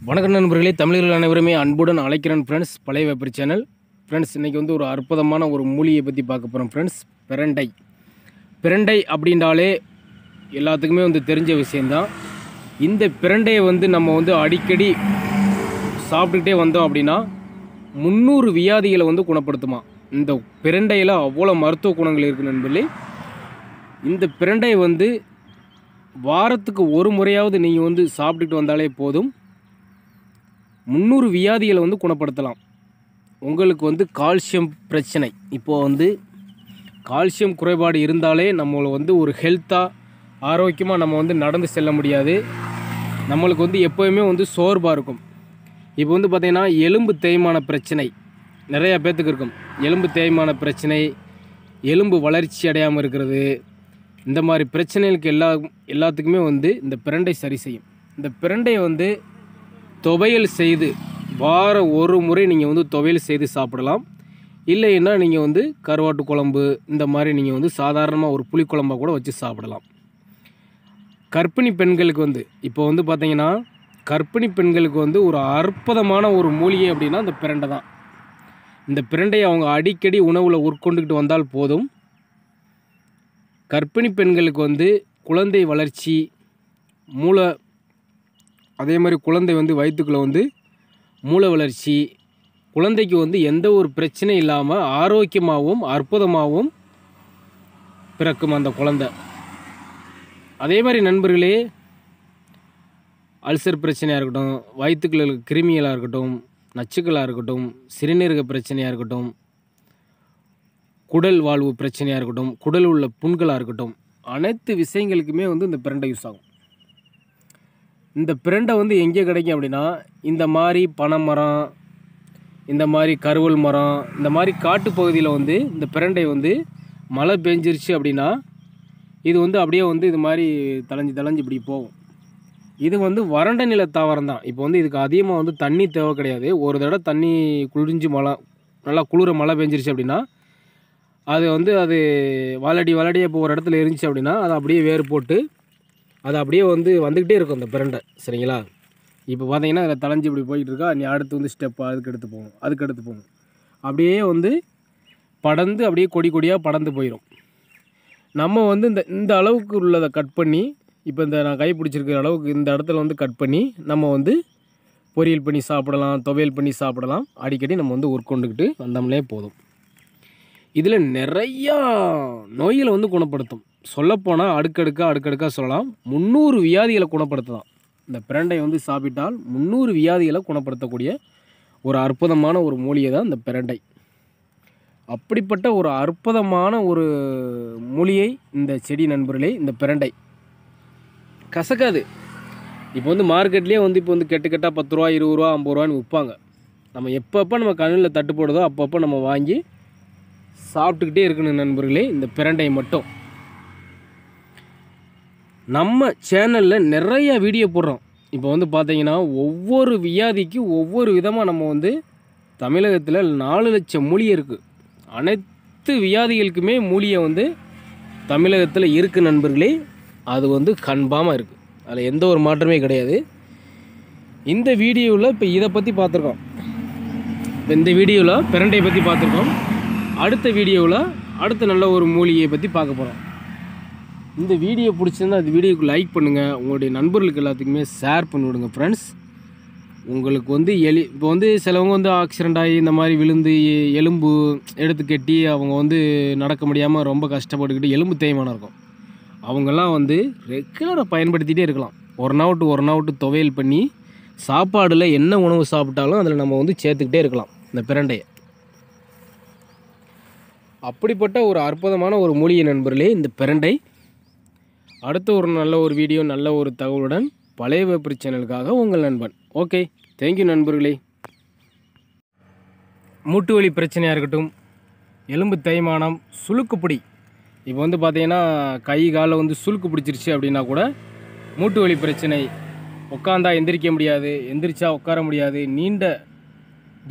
வணக்கம் நண்பர்களே, தமிழர்கள் அனைவருமே அன்புடன் அழைக்கிறேன் ஃப்ரெண்ட்ஸ். பழைய வெப்பரி சேனல் ஃப்ரெண்ட்ஸ். இன்றைக்கி வந்து ஒரு அற்புதமான ஒரு மூலிகையை பற்றி பார்க்க போகிறோம் ஃப்ரெண்ட்ஸ். பிரண்டை அப்படின்றாலே எல்லாத்துக்குமே வந்து தெரிஞ்ச விஷயந்தான். இந்த பிரண்டையை வந்து நம்ம வந்து அடிக்கடி சாப்பிட்டுக்கிட்டே வந்தோம் அப்படின்னா 300 வியாதிகளை வந்து குணப்படுத்துமா. இந்த பிரண்டையில் அவ்வளோ மருத்துவ குணங்கள் இருக்குது நண்பர்களே. இந்த பிரண்டையை வந்து வாரத்துக்கு ஒரு முறையாவது நீங்கள் வந்து சாப்பிட்டுட்டு வந்தாலே போதும், 300 வியாதிகளை வந்து குணப்படுத்தலாம். உங்களுக்கு வந்து கால்சியம் பிரச்சனை, இப்போது வந்து கால்சியம் குறைபாடு இருந்தாலே நம்மளை வந்து ஒரு ஹெல்த்தாக ஆரோக்கியமாக நம்ம வந்து நடந்து செல்ல முடியாது. நம்மளுக்கு வந்து எப்போயுமே வந்து சோர்வாக இருக்கும். இப்போ வந்து பார்த்திங்கன்னா எலும்பு தேய்மான பிரச்சனை நிறையா பேர்த்துக்கு இருக்கும். எலும்பு தேய்மான பிரச்சனை, எலும்பு வளர்ச்சி அடையாமல் இருக்கிறது, இந்த மாதிரி பிரச்சனைகளுக்கு எல்லாத்துக்குமே வந்து இந்த பிரண்டை சரி செய்யும். இந்த பிரண்டையை வந்து துவையல் செய்து வாரம் ஒரு முறை நீங்கள் வந்து துவையல் செய்து சாப்பிடலாம். இல்லைன்னா நீங்கள் வந்து கருவாட்டு குழம்பு இந்த மாதிரி நீங்கள் வந்து சாதாரணமாக ஒரு புளிக்குழம்பாக கூட வச்சு சாப்பிடலாம். கர்ப்பிணி பெண்களுக்கு வந்து இப்போ வந்து பார்த்திங்கன்னா கர்ப்பிணி பெண்களுக்கு வந்து ஒரு அற்புதமான ஒரு மூலிகை அப்படின்னா இந்த பிரண்டை தான். இந்த பிரண்டையை அவங்க அடிக்கடி உணவில் உட்கொண்டுக்கிட்டு வந்தால் போதும், கர்ப்பிணி பெண்களுக்கு வந்து குழந்தை வளர்ச்சி, மூளை, அதே மாதிரி குழந்தை வந்து வயிற்றுக்குள்ளே வந்து மூளை வளர்ச்சி, குழந்தைக்கு வந்து எந்த ஒரு பிரச்சனையும் இல்லாமல் ஆரோக்கியமாகவும் அற்புதமாகவும் பிறக்கும் அந்த குழந்தை. அதே மாதிரி நண்பர்களே, அல்சர் பிரச்சனையாக இருக்கட்டும், வயிற்றுக்குள்ள கிருமிகளாக இருக்கட்டும், நச்சுக்களாக இருக்கட்டும், சிறுநீரக பிரச்சனையாக இருக்கட்டும், குடல் வாழ்வு பிரச்சனையாக இருக்கட்டும், குடல் உள்ள புண்களாக இருக்கட்டும், அனைத்து விஷயங்களுக்குமே வந்து இந்த பிரண்டை யூஸ் ஆகும். இந்த பிரண்டை வந்து எங்கே கிடைக்கும் அப்படின்னா, இந்த மாதிரி பனைமரம், இந்த மாதிரி கருவல் மரம், இந்த மாதிரி காட்டுப்பகுதியில் வந்து இந்த பிரண்டை வந்து மழை பெஞ்சிருச்சு அப்படின்னா இது வந்து அப்படியே வந்து இது மாதிரி தளைஞ்சு இப்படி போகும். இது வந்து வறண்ட நில தாவரம் தான். இப்போ வந்து இதுக்கு அதிகமாக வந்து தண்ணி தேவை கிடையாது. ஒரு தடவை தண்ணி குளிர்ந்து நல்லா குளிர மழை பெஞ்சிருச்சு அப்படின்னா அது வந்து அது வாழடியாக இப்போ ஒரு இடத்துல இருந்துச்சு அப்படின்னா அது அப்படியே வேர் போட்டு அது அப்படியே வந்து வந்துக்கிட்டே இருக்கும் அந்த பிரண்டை. சரிங்களா? இப்போ பார்த்தீங்கன்னா அதில் தளைஞ்சு இப்படி போய்கிட்டு இருக்கா. நீ அடுத்து வந்து ஸ்டெப்பு அதுக்கு எடுத்து போகும். அப்படியே வந்து படர்ந்து அப்படியே கொடியாக படர்ந்து போயிடும். நம்ம வந்து இந்த அளவுக்கு உள்ளதை கட் பண்ணி, இப்போ இந்த நான் கை பிடிச்சிருக்கிற அளவுக்கு இந்த இடத்துல வந்து கட் பண்ணி நம்ம வந்து பொரியல் பண்ணி சாப்பிடலாம், துவையல் பண்ணி சாப்பிடலாம். அடிக்கடி நம்ம வந்து உட்கொண்டுக்கிட்டு வந்தோம்லே போதும். இதில் நிறையா நோய்களை வந்து குணப்படுத்தும். சொல்லப்போனால் அடுக்கடுக்காக சொல்லலாம். 300 வியாதிகளை குணப்படுத்தலாம். இந்த பிரண்டை வந்து சாப்பிட்டால் 300 வியாதிகளை குணப்படுத்தக்கூடிய ஒரு அற்புதமான ஒரு மூலிகை தான் இந்த பிரண்டை. அப்படிப்பட்ட ஒரு அற்புதமான ஒரு மூலிகை இந்த செடி நண்பர்களே. இந்த பிரண்டை கசக்காது. இப்போ வந்து மார்க்கெட்லேயே வந்து இப்போ வந்து கெட்டாக 10 ரூபா, 20 ரூபா, 50 ரூபான்னு விற்பாங்க. நம்ம எப்பப்போ நம்ம கண்ணில் தட்டு போடுதோ அப்பப்போ நம்ம வாங்கி சாப்பிட்டுக்கிட்டே இருக்கணும் நண்பர்களே. இந்த பிரண்டை மட்டும் நம்ம சேனலில் நிறைய வீடியோ போடுறோம். இப்போ வந்து பார்த்தீங்கன்னா ஒவ்வொரு வியாதிக்கு ஒவ்வொரு விதமாக நம்ம வந்து தமிழகத்தில் 4 லட்சம் மூலிகை இருக்குது. அனைத்து வியாதிகளுக்குமே மூலிகை வந்து தமிழகத்தில் இருக்குது நண்பர்களே. அது வந்து கன்ஃபார்மாக இருக்குது, அதில் எந்த ஒரு மாற்றமே கிடையாது. இந்த வீடியோவில் இப்போ இதை பற்றி பார்த்துருக்கோம். இப்போ இந்த வீடியோவில் பிரண்டையை பற்றி பார்த்துருக்கோம். அடுத்த வீடியோவில் அடுத்த நல்ல ஒரு மூலிகையை பற்றி பார்க்க போகிறோம். இந்த வீடியோ பிடிச்சிருந்தா அந்த வீடியோக்கு லைக் பண்ணுங்கள், உங்களுடைய நண்பர்களுக்கு எல்லாத்துக்குமே ஷேர் பண்ணிவிடுங்க ஃப்ரெண்ட்ஸ். உங்களுக்கு வந்து இப்போ வந்து சிலவங்க வந்து ஆக்சிடெண்ட் ஆகி இந்த மாதிரி விழுந்து எலும்பு எடுத்து கட்டி அவங்க வந்து நடக்க முடியாமல் ரொம்ப கஷ்டப்பட்டுக்கிட்டு எலும்பு தேய்மானம் இருக்கும். அவங்கெல்லாம் வந்து ரெகுலராக பயன்படுத்திகிட்டே இருக்கலாம். ஒரு நாள் விட்டு துவையல் பண்ணி சாப்பாடில் என்ன உணவு சாப்பிட்டாலும் அதில் நம்ம வந்து சேர்த்துக்கிட்டே இருக்கலாம் இந்த பிரண்டையை. அப்படிப்பட்ட ஒரு அற்புதமான ஒரு மூலிகை நண்பர்களே இந்த பிரண்டை. அடுத்த ஒரு நல்ல ஒரு வீடியோ, நல்ல ஒரு தகவலுடன் பழைய வெப்பரி சேனலுக்காக உங்கள் நண்பன். ஓகே, தேங்க்யூ நண்பர்களே. மூட்டு வலி பிரச்சனையாக இருக்கட்டும், எலும்பு தேய்மானம், சுளுக்கு பிடி, இப்போ வந்து பார்த்திங்கன்னா கை காலில் வந்து சுளுக்கு பிடிச்சிருச்சு அப்படின்னா கூட மூட்டு வலி பிரச்சனை, உட்காந்தா எந்திரிக்க முடியாது, எந்திரிச்சா உட்கார முடியாது, நீண்ட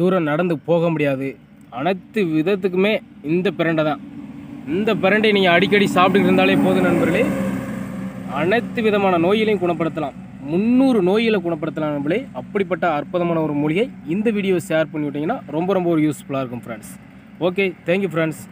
தூரம் நடந்து போக முடியாது, அனைத்து விதத்துக்குமே இந்த பிரண்டை தான். இந்த பிரண்டை நீங்கள் அடிக்கடி சாப்பிட்டுக்கிட்டு இருந்தாலே போதும் நண்பர்களே, அனைத்து விதமான நோய்களையும் குணப்படுத்தலாம். 300 நோய்களை குணப்படுத்தலாம் நம்மளே. அப்படிப்பட்ட அற்புதமான ஒரு மூலிகை. இந்த வீடியோவை ஷேர் பண்ணி விட்டிங்கன்னா ரொம்ப ரொம்ப ஒரு யூஸ்ஃபுல்லாக இருக்கும் ஃப்ரெண்ட்ஸ். Okay, thank you friends.